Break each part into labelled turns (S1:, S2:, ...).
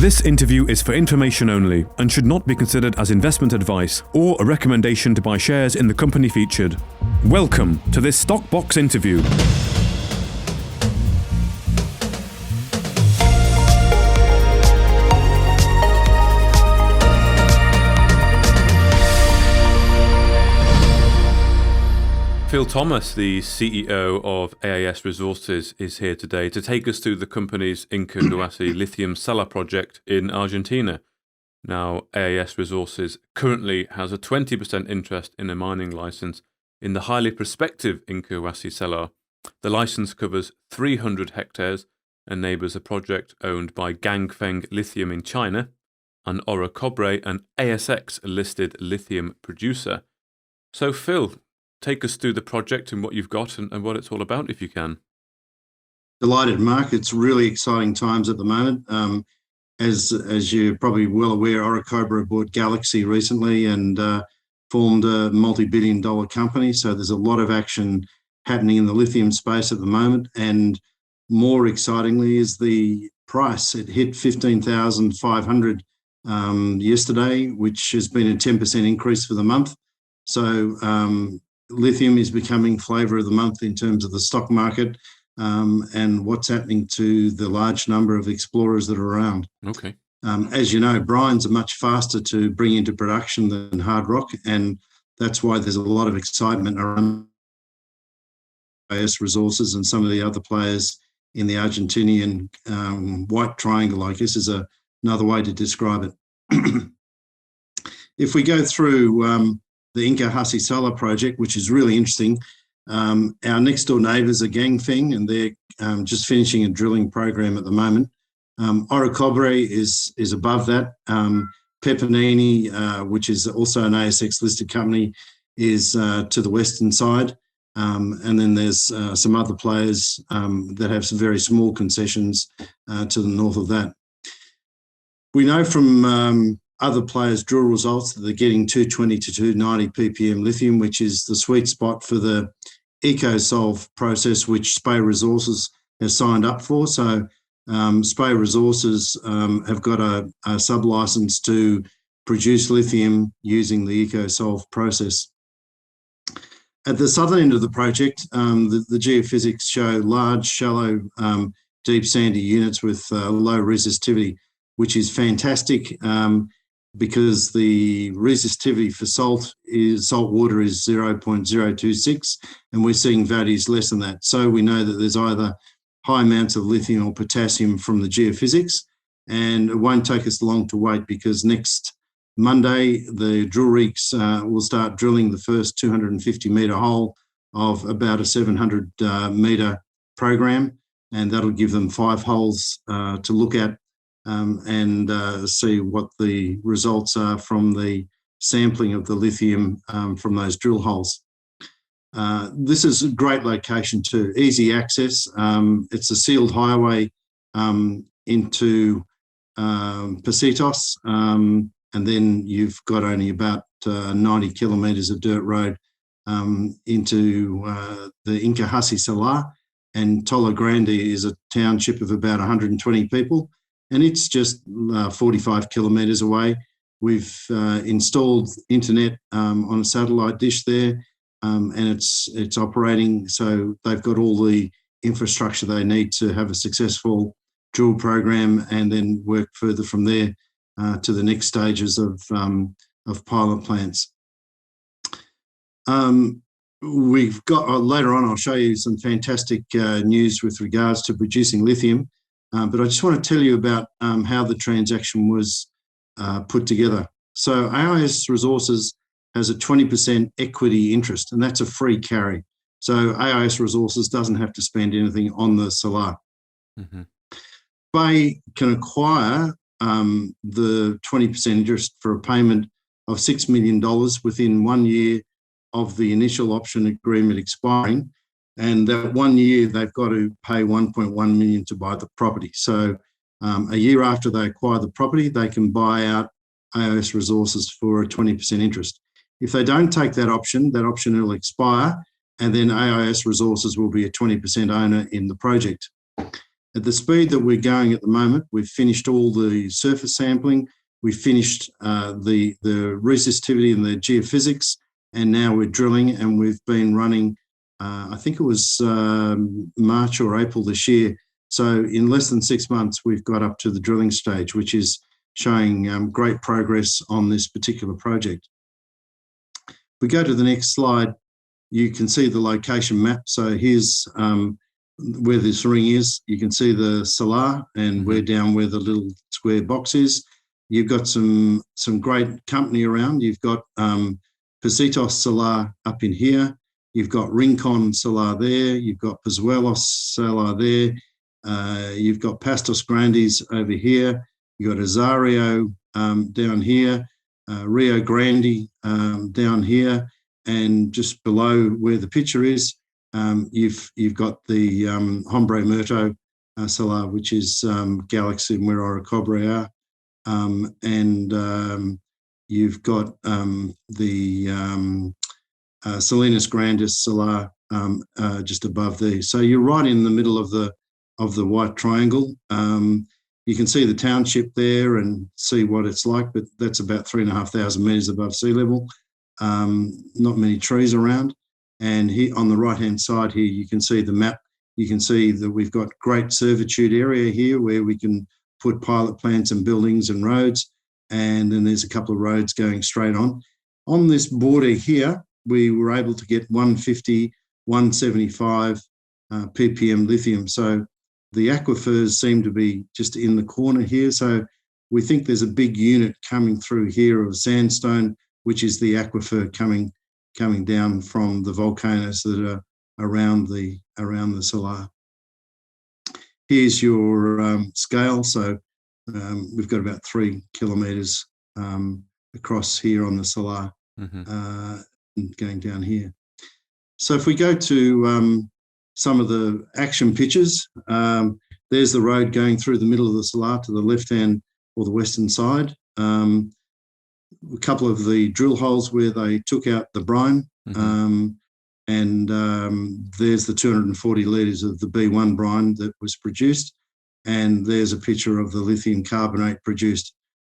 S1: This interview is for information only and should not be considered as investment advice or a recommendation to buy shares in the company featured. Welcome to this Stock Box interview. Phil Thomas, the CEO of AIS Resources, is here today to take us through the company's Incahuasi Lithium Salar project in Argentina. Now, AIS Resources currently has a 20% interest in a mining license in the highly prospective Incahuasi Salar. The license covers 300 hectares and neighbours a project owned by Ganfeng Lithium in China and Orocobre, an ASX-listed lithium producer. So, Phil, take us through the project and what you've got and what it's all about, if you can.
S2: Delighted, Mark. It's really exciting times at the moment. As you're probably well aware, Orocobre bought Galaxy recently and formed a multi-billion-dollar company. So there's a lot of action happening in the lithium space at the moment. And more excitingly is the price. It hit 15,500 yesterday, which has been a 10% increase for the month. So lithium is becoming flavour of the month in terms of the stock market and what's happening to the large number of explorers that are around.
S1: Okay.
S2: As you know, brines are much faster to bring into production than hard rock, and that's why there's a lot of excitement around AIS Resources and some of the other players in the Argentinian white triangle, I guess is another way to describe it. If we go through the Incahuasi Salar project, which is really interesting. Our next door neighbours are Ganfeng, and they're just finishing a drilling program at the moment. Orocobre is above that. Pepinini, which is also an ASX listed company, is to the western side. And then there's some other players that have some very small concessions to the north of that. We know from other players' drill results that they're getting 220 to 290 ppm lithium, which is the sweet spot for the EcoSolve process, which Spey Resources has signed up for. So Spey Resources have got a sub-license to produce lithium using the EcoSolve process. At the southern end of the project, the geophysics show large, shallow, deep sandy units with low resistivity, which is fantastic. Because the resistivity for salt water is 0.026, and we're seeing values less than that. So we know that there's either high amounts of lithium or potassium from the geophysics, and it won't take us long to wait because next Monday the drill rigs will start drilling the first 250-metre hole of about a 700-metre program, and that'll give them 5 holes to look at. And see what the results are from the sampling of the lithium from those drill holes. This is a great location too, easy access. It's a sealed highway into Pasitos, and then you've got only about 90 kilometres of dirt road into the Incahuasi Salar, and Tolo Grande is a township of about 120 people. And it's just 45 kilometres away. We've installed internet on a satellite dish there, and it's operating. So they've got all the infrastructure they need to have a successful drill program, and then work further from there to the next stages of pilot plants. We've got later on, I'll show you some fantastic news with regards to producing lithium. But I just want to tell you about how the transaction was put together. So AIS Resources has a 20% equity interest, and that's a free carry. So AIS Resources doesn't have to spend anything on the Salar. Mm-hmm. Spey can acquire the 20% interest for a payment of $6 million within 1 year of the initial option agreement expiring. And that 1 year, they've got to pay $1.1 million to buy the property. So a year after they acquire the property, they can buy out AIS Resources for a 20% interest. If they don't take that option will expire, and then AIS Resources will be a 20% owner in the project. At the speed that we're going at the moment, we've finished all the surface sampling, we've finished the resistivity and the geophysics, and now we're drilling, and we've been running, I think it was March or April this year. So in less than 6 months, we've got up to the drilling stage, which is showing great progress on this particular project. If we go to the next slide, you can see the location map. So here's where this ring is. You can see the Salar, and we're down where the little square box is. You've got some great company around. You've got Positos Salar up in here. You've got Rincon Salar there. You've got Pozuelos Salar there. You've got Pastos Grandes over here. You've got Azario down here. Rio Grande down here. And just below where the picture is, you've got the Hombre Muerto Salar, which is Galaxy and where Orocobre are. And you've got the Salinas Grandes Salar just above there. So you're right in the middle of the white triangle. You can see the township there and see what it's like, but that's about 3,500 metres above sea level. Not many trees around. And here on the right-hand side here, you can see the map. You can see that we've got great servitude area here where we can put pilot plants and buildings and roads. And then there's a couple of roads going straight on. On this border here, we were able to get 150, 175 ppm lithium. So the aquifers seem to be just in the corner here. So we think there's a big unit coming through here of sandstone, which is the aquifer coming down from the volcanoes that are around the Salar. Here's your scale. So we've got about 3 kilometres across here on the Salar, going down here. So if we go to some of the action pictures, there's the road going through the middle of the Salar to the left-hand or the western side. A couple of the drill holes where they took out the brine, and there's the 240 litres of the B1 brine that was produced, and there's a picture of the lithium carbonate produced.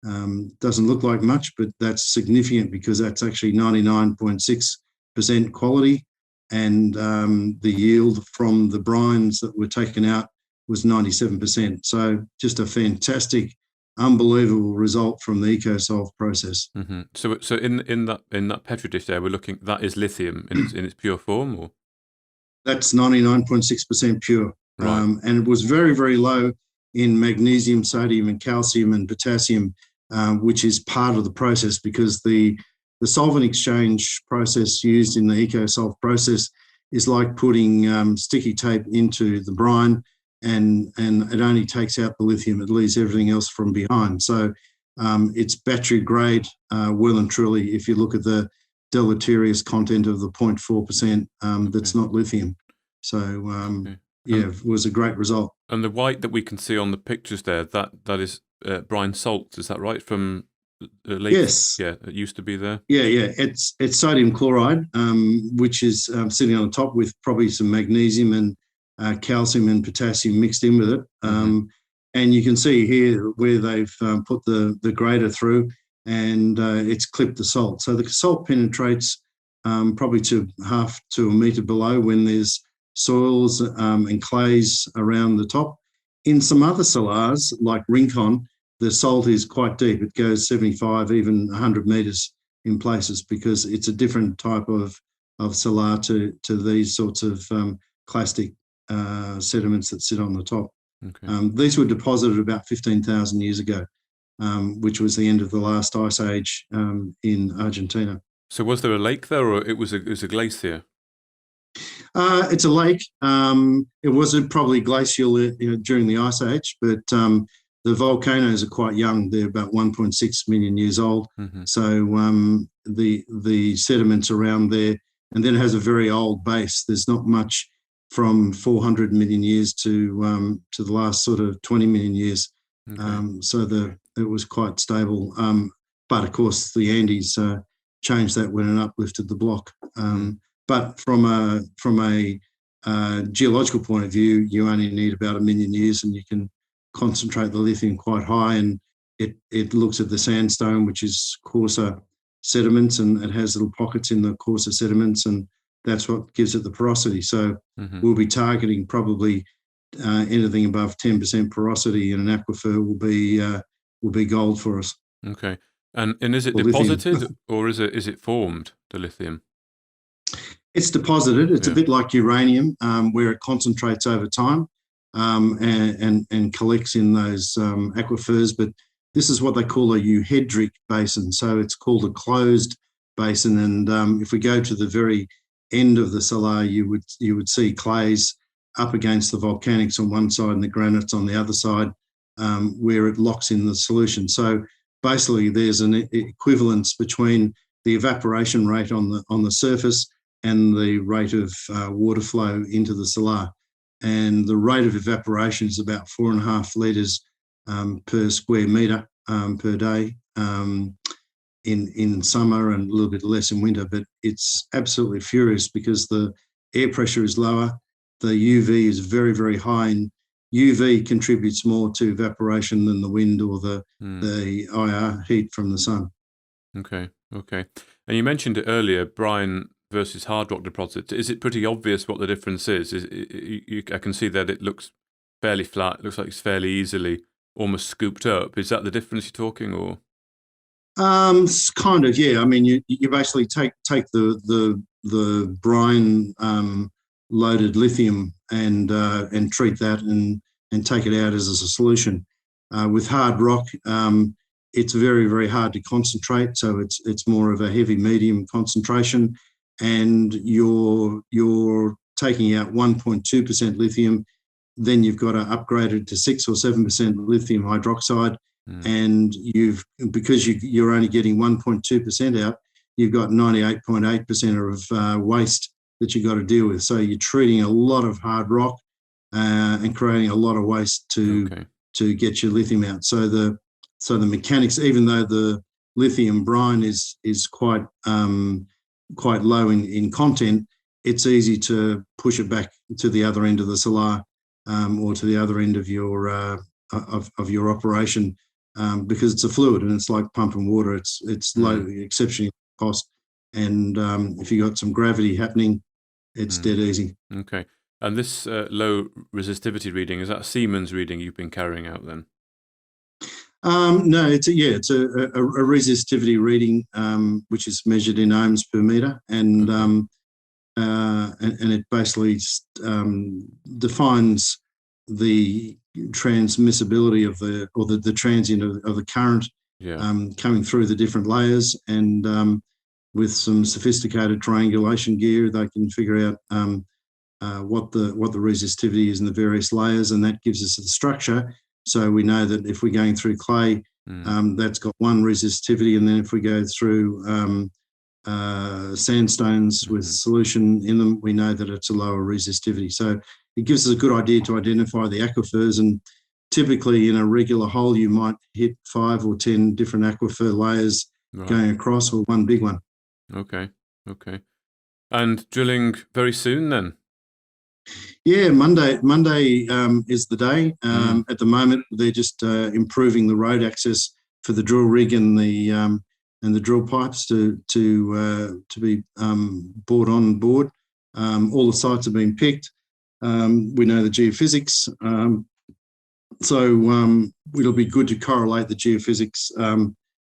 S2: Doesn't look like much, but that's significant because that's actually 99.6% quality, and the yield from the brines that were taken out was 97%. So just a fantastic, unbelievable result from the EcoSolve process.
S1: So in that petri dish there, we're looking, that is lithium in its pure form, or
S2: that's 99.6% pure,
S1: right.
S2: And it was very, very low in magnesium, sodium, and calcium and potassium, which is part of the process because the solvent exchange process used in the EcoSolve process is like putting sticky tape into the brine, and it only takes out the lithium. It leaves everything else from behind. So it's battery grade, well and truly, if you look at the deleterious content of the 0.4%, that's not lithium. So yeah, it was a great result.
S1: And the white that we can see on the pictures there, that is brine salts, is that right? From Lake?
S2: Yes.
S1: Yeah, it used to be there.
S2: Yeah. It's sodium chloride, which is sitting on the top with probably some magnesium and calcium and potassium mixed in with it. And you can see here where they've put the grader through, and it's clipped the salt. So the salt penetrates probably to half to a metre below when there's soils and clays around the top. In some other salars, like Rincon, the salt is quite deep. It goes 75, even 100 metres in places because it's a different type of salar to these sorts of clastic sediments that sit on the top.
S1: Okay.
S2: These were deposited about 15,000 years ago, which was the end of the last ice age in Argentina.
S1: So was there a lake there, or it was a glacier?
S2: It's a lake. It wasn't probably glacial during the ice age, but the volcanoes are quite young. They're about 1.6 million years old. So the sediments around there, and then it has a very old base. There's not much from 400 million years to the last sort of 20 million years. Okay. So it was quite stable. But of course, the Andes changed that when it uplifted the block. But from a geological point of view, you only need about 1 million years and you can concentrate the lithium quite high. And it looks at the sandstone, which is coarser sediments, and it has little pockets in the coarser sediments, and that's what gives it the porosity. So we'll be targeting probably anything above 10% porosity in an aquifer will be gold for us.
S1: Okay. And is it
S2: Or
S1: deposited
S2: lithium.
S1: or is it formed, the lithium?
S2: It's deposited. It's
S1: Yeah.
S2: a bit like uranium, where it concentrates over time and collects in those aquifers. But this is what they call a euhedric basin. So it's called a closed basin. And if we go to the very end of the Salar, you would see clays up against the volcanics on one side and the granites on the other side, where it locks in the solution. So basically, there's an equivalence between the evaporation rate on the surface and the rate of water flow into the Salar. And the rate of evaporation is about 4.5 litres per square metre per day in summer, and a little bit less in winter. But it's absolutely furious because the air pressure is lower, the UV is very, very high, and UV contributes more to evaporation than the wind or the IR heat from the sun.
S1: Okay. And you mentioned it earlier, brine versus hard rock deposit. Is it pretty obvious what the difference is? I can see that it looks fairly flat. It looks like it's fairly easily almost scooped up. Is that the difference you're talking, or?
S2: Kind of, yeah. I mean, you basically take the brine loaded lithium and treat that and take it out as a solution. With hard rock, it's very, very hard to concentrate, so it's more of a heavy medium concentration, and you're taking out 1.2% lithium. Then you've got to upgrade it to 6 or 7% lithium hydroxide, and because you're only getting 1.2% out, you've got 98.8% of waste that you've got to deal with. So you're treating a lot of hard rock and creating a lot of waste to get your lithium out. So the mechanics, even though the lithium brine is quite low in content, it's easy to push it back to the other end of the Salar or to the other end of your operation, because it's a fluid and it's like pumping water. It's low, exceptionally cost, and if you got some gravity happening, it's dead easy.
S1: Okay. And this low resistivity reading, is that a Siemens reading you've been carrying out then?
S2: No, it's a resistivity reading, which is measured in ohms per meter, and it basically defines the transmissibility of the transient of the current coming through the different layers, and with some sophisticated triangulation gear, they can figure out what the resistivity is in the various layers, and that gives us the structure. So we know that if we're going through clay, that's got one resistivity, and then if we go through sandstones with solution in them, we know that it's a lower resistivity. So it gives us a good idea to identify the aquifers, and typically in a regular hole you might hit 5 or 10 different aquifer layers going across, or one big one.
S1: Okay. And drilling very soon then?
S2: Yeah, Monday is the day. At the moment, they're just improving the road access for the drill rig and the drill pipes to be brought on board. All the sites have been picked. We know the geophysics, so it'll be good to correlate the geophysics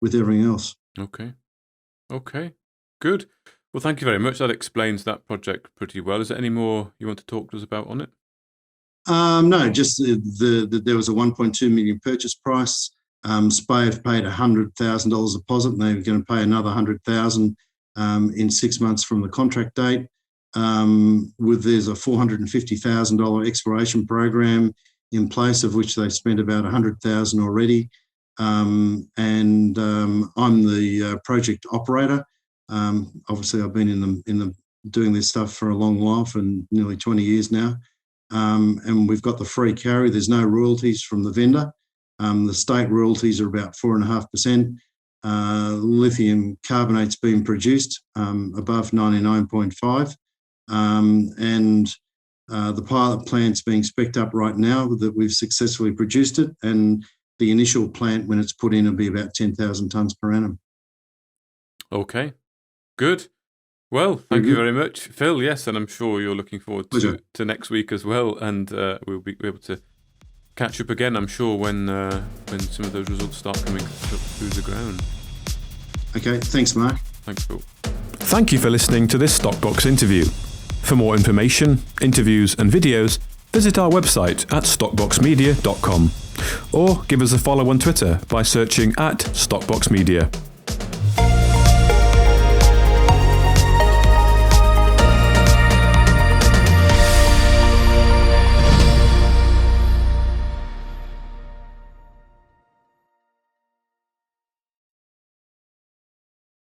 S2: with everything else.
S1: Okay, good. Well, thank you very much. That explains that project pretty well. Is there any more you want to talk to us about on it?
S2: No, just there was a 1.2 million purchase price. SPAE have paid $100,000 deposit, and they're going to pay another $100,000 in 6 months from the contract date. There's a $450,000 exploration program in place, of which they've spent about $100,000 already. And I'm the project operator. Obviously, I've been in doing this stuff for a long while, for nearly 20 years now. And we've got the free carry. There's no royalties from the vendor. The state royalties are about 4.5%. Lithium carbonate's been produced above 99.5. And The pilot plant's being spec'd up right now that we've successfully produced it, and the initial plant, when it's put in, will be about 10,000 tonnes per annum.
S1: Okay, good. Well, thank you very much, Phil. Yes, and I'm sure you're looking forward to next week as well, and we'll be able to catch up again, I'm sure, when some of those results start coming up through the ground.
S2: Okay, thanks, Mark.
S1: Thanks, Phil.
S3: Thank you for listening to this Stockbox interview. For more information, interviews and videos, visit our website at stockboxmedia.com or give us a follow on Twitter by searching @StockboxMedia.